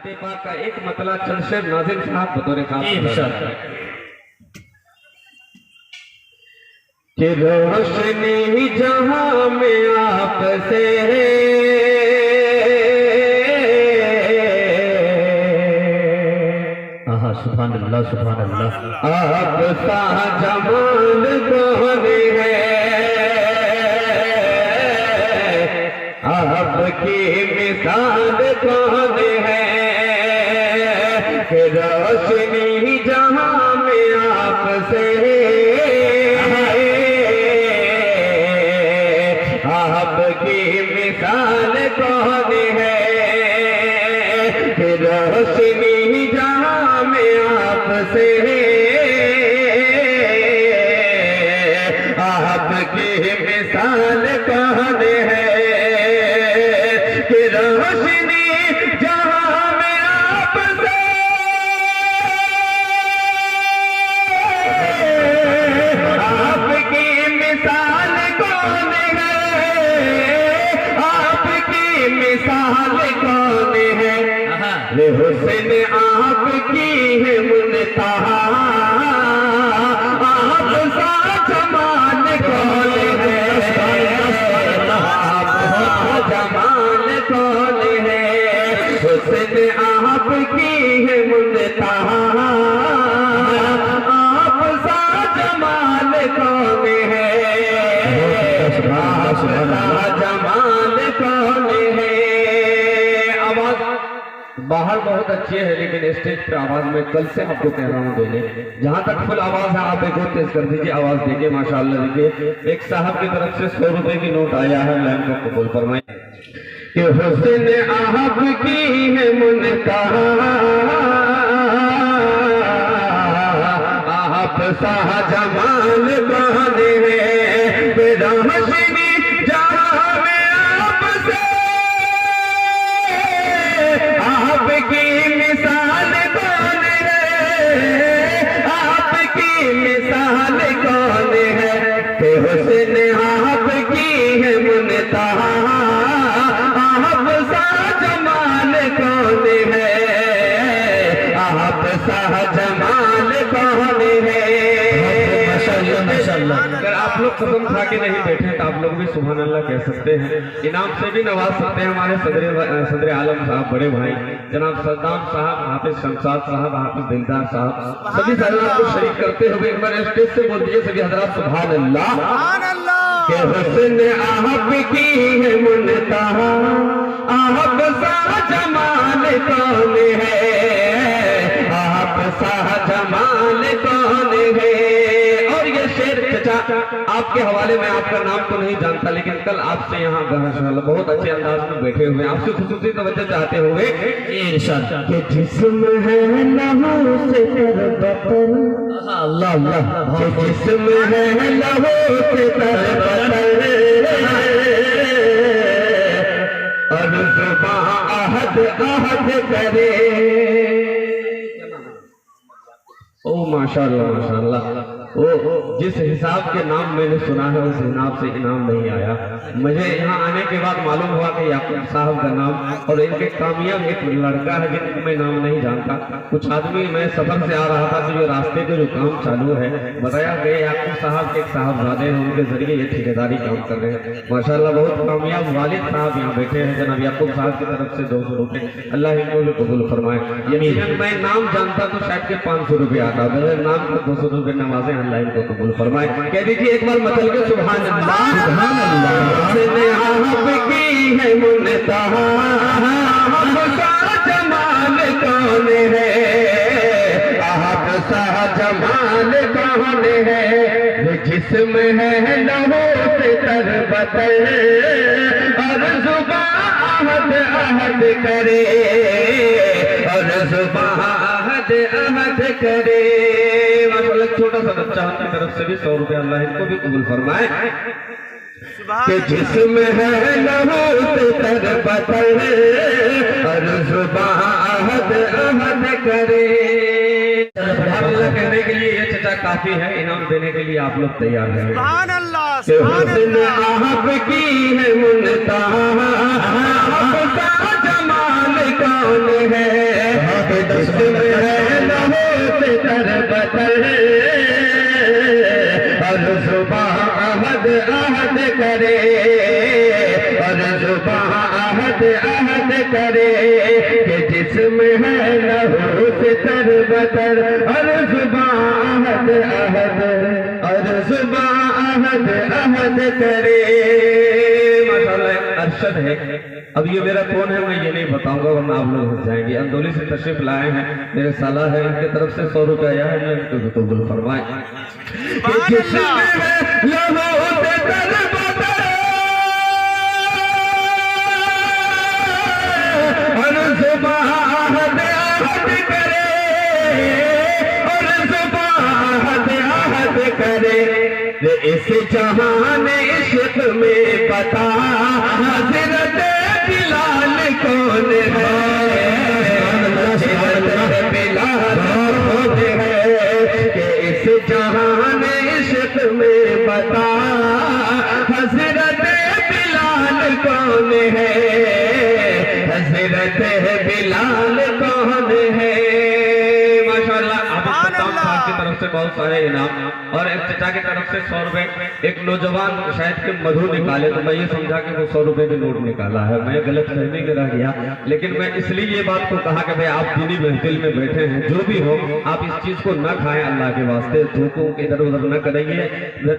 नाते पाक का एक मतला चंद शेर नाज़िम साहब बतौर खास कि रोशनी जहां में आपसे सुभान अल्लाह सुभान अल्लाह। आप सा जमाल कौन है, आपकी मिसाल कौन है, रोशनी जहां में आपसे आपकी मिसाल कौन है, रोशनी जहां में आपसे आपकी मिसाल कौन है, कि रोशनी जहां में आपसे आपकी मिसाल कौन है, आपकी मिसाल कौन है, रे हुस्न आपकी है मुनतहा, आप सा जमाल कौन है, आप सा जमाल कौन है, हुस्न आपकी है मुनतहा, आप सा जमाल कौन है, आप सा जमाल कौन है। आवाज बाहर बहुत अच्छी है लेकिन स्टेज पे आवाज में कल से आपको कह रहा हूँ देने, जहाँ तक फुल आवाज है आप एक और तेज कर दीजिए आवाज देखिए। माशाअल्लाह देखिए एक साहब की तरफ से 100 रुपए की नोट आया है, लाइन को कबूल फरमाएं कि हुस्न आपकी है मुनतहा, आप सा जमाल कौन है, रोशनी जहां में आपसे आपकी मिसाल कौन है, आपकी मिसाल कौन है, कि हुस्न आपकी है मुनतहा, आप सा जमाल कौन है, आप सा जमाल कौन है। अगर आप लोग कसम खा के नहीं बैठे तो आप लोग भी सुभान अल्लाह कह सकते हैं, इनाम से भी नवाज सकते हैं। हमारे सदर आलम साहब बड़े भाई जनाब सद्दाम साहब, हाफिज शमशाद साहब, हाफिज दिलदार साहब, सभी हजरात को शरीक करते हुए एक बार स्टेज से बोल दीजिए सभी हजरात सुभान अल्लाह। के हुस्न आपकी है मुनतहा, आप सा जमाल कौन है, आप सा जमाल कौन है। और ये शेर चचा आपके हवाले में, आपका नाम तो नहीं जानता लेकिन कल आपसे यहाँ बहुत अच्छे अंदाज में बैठे हुए आपसे खुसूसी तवज्जो चाहते हुए इरशाद के जिस्म है लहू से तरबतर, अल्लाह अल्लाह, के जिस्म है लहू से तरबतर, और जुबां अहद अहद करे। ओ माशाअल्लाह माशाअल्लाह, वो जिस हिसाब के नाम मैंने सुना है उस हिसाब से इनाम नहीं आया। मुझे यहाँ आने के बाद मालूम हुआ कि याकूब साहब का नाम और इनके कामयाब एक लड़का है जिनको मैं नाम नहीं जानता। कुछ आदमी, मैं सफर से आ रहा था तो जो रास्ते पे जो काम चालू है बताया गया याकूब साहब के एक साहबजादे हैं, उनके जरिए ये ठेकेदारी काम कर रहे हैं। माशाअल्लाह बहुत कामयाब वालिद साहब यहाँ बैठे हैं। जनाब याकूब साहब की तरफ से 200 रुपये, अल्लाह इनको भी कबूल फरमाए। यकीनन मैं नाम जानता तो शायद के 500 रुपये आता, बगैर नाम का 200 रुपये नवाजे, अल्लाह इनको कबूल फरमाए। कह दीजिए एक बार मतलब के सुभान अल्लाह। सुभान अल्लाह। आपकी है मुनतहा, आपका जमाल कौन है, आप सा जमाल कौन है, जिस्म है लहू से तरबतर, और जुबां अहद अहद करे, और जुबां अहद अहद करे। छोटा सा बच्चा की तरफ से भी 100 रुपये, अल्लाह इनको भी कबूल फरमाए। कि जिस्म है लहू से तरबतर, और जुबां अहद अहद करे। कहने के लिए ये चचा काफी है, इनाम देने के लिए आप लोग तैयार हैं। सुभान अल्लाह। आपकी है मुनतहा, आपका जमाल कौन है, जिसमें है लहू से तरबतर और जुबां अहद अहद करे और जुबां अहद अहद करे कि जिसमें है लहू से तरबतर और जुबां अहद अहद और जुबां अहद अहद करे। माशाअल्लाह अरशद है। अब ये मेरा कौन है मैं ये नहीं बताऊंगा वरना आप लोग हो जाएंगे। अंदौली से तशरीफ लाए हैं, मेरे साला है, इनके तरफ से 100 रुपया आया है, मैं इनको कबूल फरमाए। इस जहान इश्क में बता हज़रत बिलाल कौन है, हज़रत बिलाल कौन है कि इस जहान इश्क में बता हज़रत बिलाल कौन है, हज़रत बिलाल कौन है। की तरफ से बहुत सारे इनाम और एक चचा की तरफ से 100 रुपए। एक नौजवान शायद के मधु निकाले तो मैं ये समझा कि वो 100 रुपए भी नोट निकाला है, मैं गलत फहमी में रह गया। लेकिन मैं इसलिए ये बात को कहा कि भाई आप दीनी महफिल में बैठे हैं, जो भी हो आप इस चीज को न खाएं, अल्लाह के वास्ते धोखों के इधर उधर न करेंगे,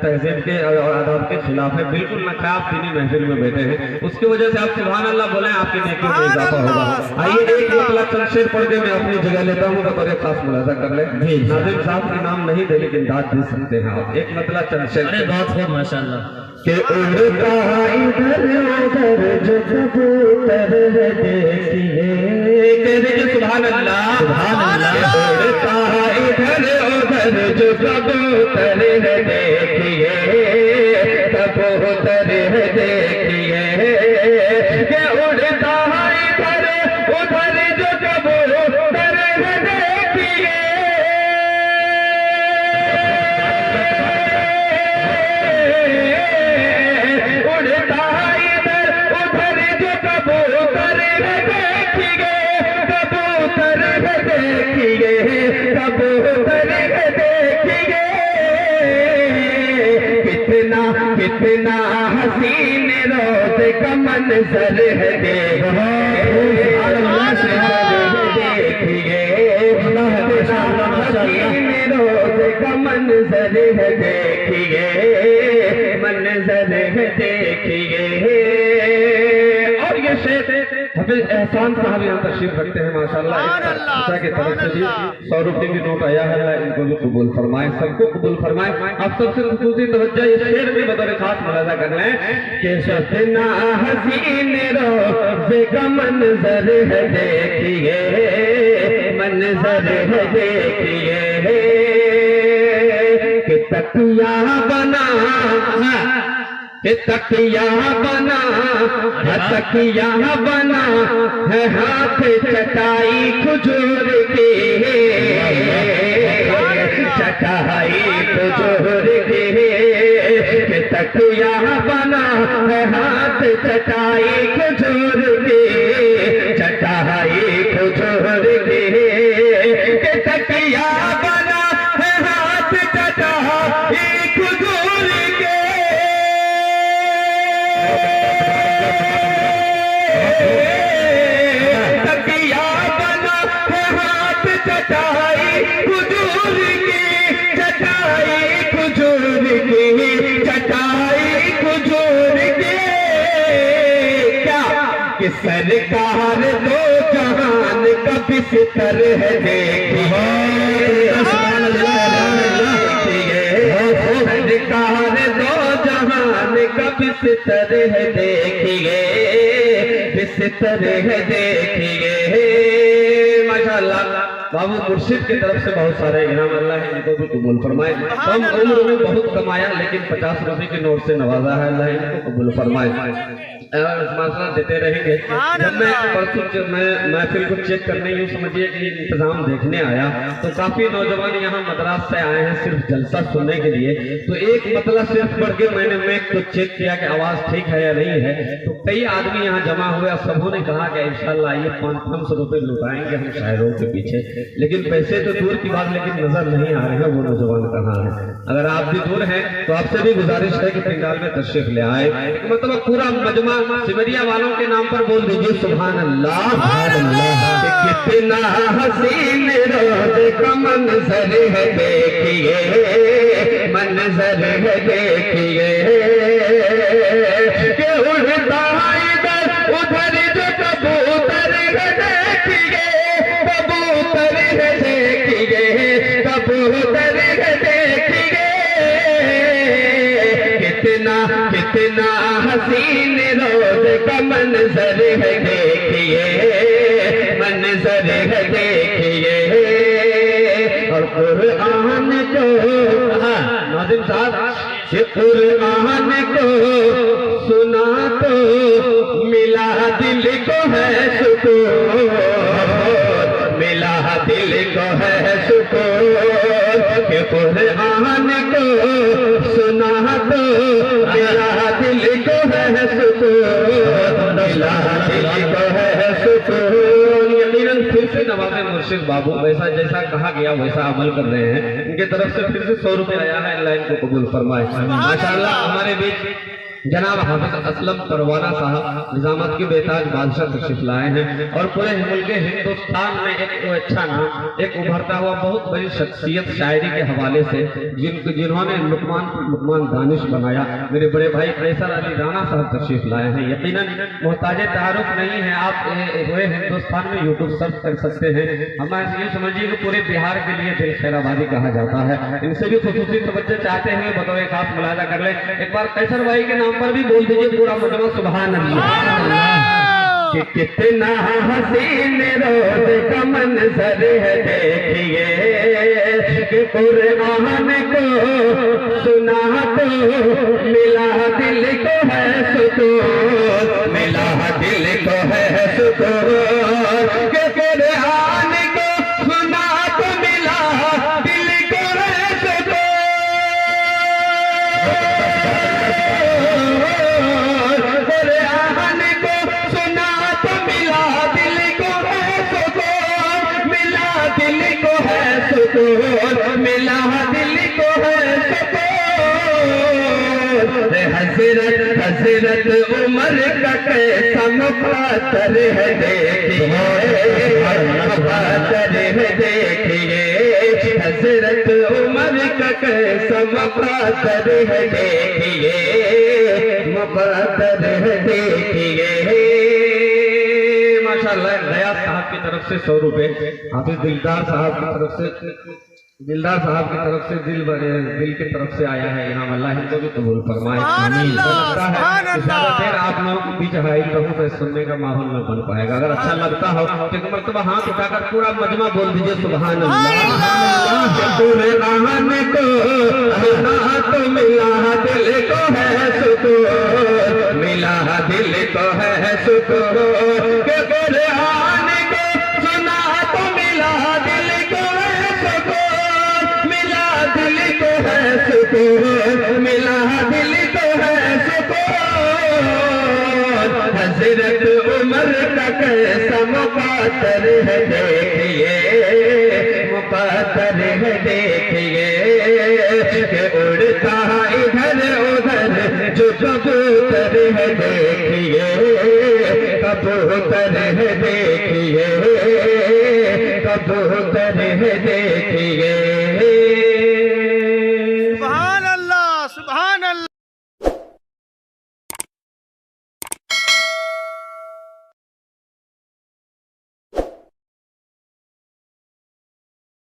तहजीब के और आदाब के खिलाफ है, बिल्कुल न खाएं। आप दीनी महफिल में बैठे हैं, उसकी वजह से आप सुभान अल्लाह बोले, आपकी नेकी में इजाफा होगा। आइए एक मतलब चंद शेर पढ़ के मैं अपनी जगह लेता हूँ, बतौर खास मुलाजा कर ले। नाज़िम साहब के नाम नहीं दे लेकिन दाद दे सकते हैं आप। एक मतलब चंद शेर। अरे बहुत खूब माशाअल्लाह। के उड़ता इधर उधर जो कबूतर देखिए, सुभान अल्लाह सुभान अल्लाह। उड़ता इधर उधर जो कबूतर देखिए, कबूतर देखिए के उड़ता इधर उधर जो कबूतर देखिए, उड़ता इधर उधर जो कबूतर देखिए, कबूतर देखिए, कबूतर देखिए। कितना कितना हसीन रोज का मंजर है देखिए, हसीन रोज का मंजर है देखिए, मंजर है देखिए। और ये शेर हाफिज एहसान साहब यहाँ तशरीफ रखते हैं माशाअल्लाह। अच्छा की तरफ से भी 100 रुपये की नोट आया है, इनको भी कबूल फरमाए, सबको कबूल फरमाए। आप सबसे खुसूसी तवज्जो ये शेर भी बतौर खास मुलाजा कर लें कि सतना हसीन रोज़े का मंजर है देखिए, मंजर है देखिए कि तकिया बना कि तकिया बना तकिया बना है हाथ चटाई खजूर की, चटाई खजूर की कि तकिया बना है हाथ चटाई खजूर की, चटाई खजूर की कि तकिया बना है हाथ चटाई खजूर के। तकिया बना है हाथ चटाई खजूर की, चटाई खजूर की, चटाई खजूर की। क्या कि सरकार दो जहान का बिस्तर है देखिए, सरकार दो जहान का बिस्तर है देखिए, बिस्तर है देखिए। माशाअल्लाह बाबू मुर्शिद की तरफ से बहुत सारे इनाम अल्लाह है इनको भी कबूल फरमाए। कम उम्र में बहुत कमाया लेकिन 50 रुपए के नोट से नवाजा है, अल्लाह इनको कबूल फरमाए। माशा देते रहेंगे। जब मैं परसों जब मैं महफिल को चेक करने यूँ समझिए कि इंतजाम देखने आया तो काफी नौजवान यहाँ मद्रास से आए हैं सिर्फ जलसा सुनने के लिए। तो एक मतलब सिर्फ पढ़ के मैंने मैक को चेक किया कि आवाज ठीक है या नहीं है, तो कई आदमी यहाँ जमा हुए। सबों ने कहा कि इंशाल्लाह ये 500 रुपए लुटाएंगे हम शायरों के पीछे, लेकिन पैसे तो दूर की बात लेकिन नजर नहीं आ रहे हैं वो नौजवान कहाँ है। अगर आप भी दूर हैं तो आपसे भी गुजारिश है कि पंडाल में तशरीफ ले आए। मतलब पूरा मजमा सिमरिया वालों के नाम पर बोल दीजिए सुभान अल्लाह। कितना हसीन रोज का मंजर है देखिए, मंजर है देखिए कि उड़ता इधर उधर जो कबूतर है देखिए, कबूतर है देखिए, कबूतर है देखिए। कितना कितना हसीन रोज का मंजर है देखिए, मंजर है देखिए। और कुरान को नाज़िम साहब ये कुरान को सुना तो मिला दिल को है सुकून, मिला दिल को है सुकून। कि कुरान को सुना तो मिला दिल को है सुकून, मिला दिल को है सुकून। यकीनन फिर से नवाज़े मुर्शिद बाबू वैसा जैसा कहा गया वैसा अमल कर रहे हैं। इनके तरफ से फिर से 100 रुपए आया है, अल्लाह इनको कबूल फरमाए। माशाअल्लाह हमारे बीच जनाब हाफिज असलम परवाना साहब निजामत के बेताज बादशाह तशरीफ लाए हैं और पूरे मुल्क हिंदुस्तान में एक अच्छा नाम, एक उभरता हुआ बहुत बड़ी शख्सियत शायरी के हवाले से जिन्होंने लुकमान दानिश बनाया, मेरे बड़े भाई कैसर अली राणा साहब तशरीफ लाए हैं। यकीनन मोहताज तारुफ नहीं है, आप पूरे हिंदुस्तान में यूट्यूब सर्च कर सकते हैं। हमारे ये समझिए कि पूरे बिहार के लिए दिल खैराबादी कहा जाता है। इनसे भी खुसूसी तवज्जो चाहते हैं, बतौर खास मुलाजा कर ले। एक बार कैसर भाई के नाम पर भी बोल दीजिए पूरा मजमा सुभान अल्लाह। कि कितना हसीन रोज का मंजर है देखिए, कि कुरान को सुना तो मिला दिल को है सुकून, मिला दिल को है सुकून। कि कुरान को सुना तो मिला दिल को है सुकून। मिला दिल को है सुकून। हजरत हजरत उमर का कैसा मुक़द्दर है देखिए, मुक़द्दर है देखिए। हजरत उमर का कैसा मुक़द्दर है देखिए, मुक़द्दर है देखिए। माशाअल्लाह गया साहब की तरफ से 100 रुपए, हाफिज दिलदार साहब की तरफ से दिल की तरफ से आया है इनाम, अल्लाह इनको भी कबूल फरमाए। आमीन। लगता है ज्यादा देर आप लोगों के बीच हाई रहूं तो सुनने का माहौल न बन पाएगा। अगर अच्छा लगता हो तो एक मरतबा हाथ उठाकर पूरा मजमा बोल दीजिए सुभान अल्लाह। कुरान को सुना तो मिला दिल को है सुकून, मिला दिल को है सुकून। के कुरान को सुना तो मिला दिल को है सुकून, मिला दिल को है सुकून, मिला दिल को है सुकून। हजरत उमर का कैसा मुक़द्दर है देखिए, मुक़द्दर है देखिए। कि उड़ता इधर उधर जो कबूतर है देखिए, कबूतर है देखिए, कबूतर है देखिए।